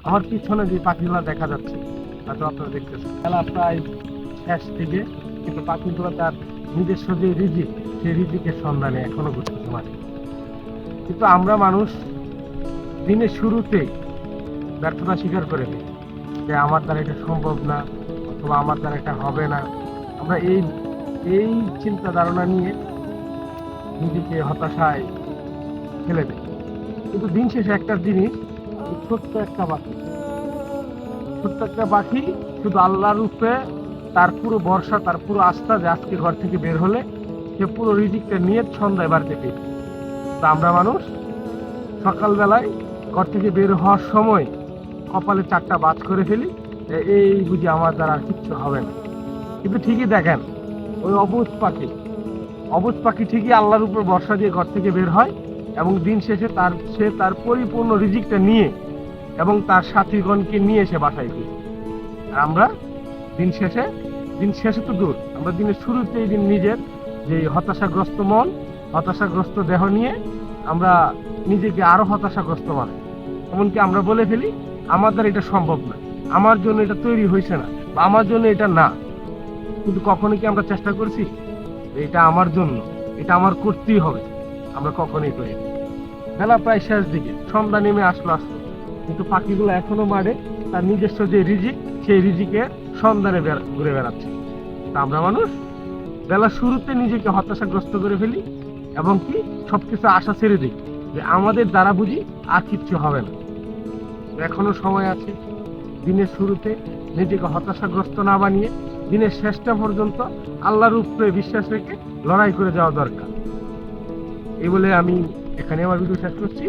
আমার পিছনে যে পাখিগুলো দেখা যাচ্ছে হয়তো আপনারা দেখতেছেন, খেলা প্রায় শেষ দিকে, কিন্তু পাখিগুলো তার নিজস্ব যে রিজিক, সেই রিজিকের সন্ধানে এখনো ঘুরতেছে মাঠে। কিন্তু আমরা মানুষ দিনের শুরুতেই ব্যর্থতা স্বীকার করে নিই যে আমার দ্বারা এটা সম্ভব না, অথবা আমার দ্বারা এটা হবে না। আমরা এই এই চিন্তা ধারণা নিয়ে নিজেকে হতাশায় ফেলে দেয়। কিন্তু দিন শেষে একটা জিনিস, এই ছোট্ট একটা পাখি শুধু আল্লাহর উপরে তার পুরো ভরসা, তার পুরো আস্থা যে আজকে ঘর থেকে বের হলে সে পুরো রিজিকটা নিয়ে সন্ধ্যায় বাড়িতে ফিরবে। তো আমরা মানুষ সকালবেলায় ঘর থেকে বের হওয়ার সময় কপালে 4টা বাজ করে ফেলি, এই বুঝি আমার দ্বারা আর কিচ্ছু হবে না। কিন্তু ঠিকই দেখেন, ওই অবুঝ পাখি ঠিকই আল্লাহর উপর ভরসা দিয়ে ঘর থেকে বের হয়, এবং দিন শেষে সে তার পরিপূর্ণ রিজিকটা নিয়ে এবং তার সাথীগণকে নিয়ে সে বাসায় ফিরে। আর আমরা দিন শেষে তো দূর, আমরা দিনের শুরুতেই নিজের যে হতাশাগ্রস্ত মন, হতাশাগ্রস্ত দেহ নিয়ে আমরা নিজেকে আরো হতাশাগ্রস্ত বানাই। এমনকি আমরা বলে ফেলি আমাদের এটা সম্ভব না, আমার জন্য এটা তৈরি হয়েছে না, বা আমার জন্য এটা না। কিন্তু কখনো কি আমরা চেষ্টা করছি এটা আমার জন্য, এটা আমার করতেই হবে? আমরা কখনোই করি না। বেলা প্রায় শেষ দিকে, সন্ধ্যা নেমে আসলো, কিন্তু পাখিগুলো এখনো মারে তার নিজস্ব যে রিজিক, সেই রিজিকের সন্ধানে ঘুরে বেড়াচ্ছে। তা আমরা মানুষ বেলা শুরুতে নিজেকে হতাশাগ্রস্ত করে ফেলি, এবং কি সবকিছু আশা ছেড়ে দিই যে আমাদের দ্বারা বুঝি আর কিচ্ছু হবে না। এখনো সময় আছে। দিনের শুরুতে নিজেকে হতাশাগ্রস্ত না বানিয়ে দিনের শেষটা পর্যন্ত আল্লাহর উপরে বিশ্বাস রেখে লড়াই করে যাওয়া দরকার। এই বলে আমি এখানে আমার ভিডিও শেষ করছি।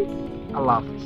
আল্লাহ হাফিজ।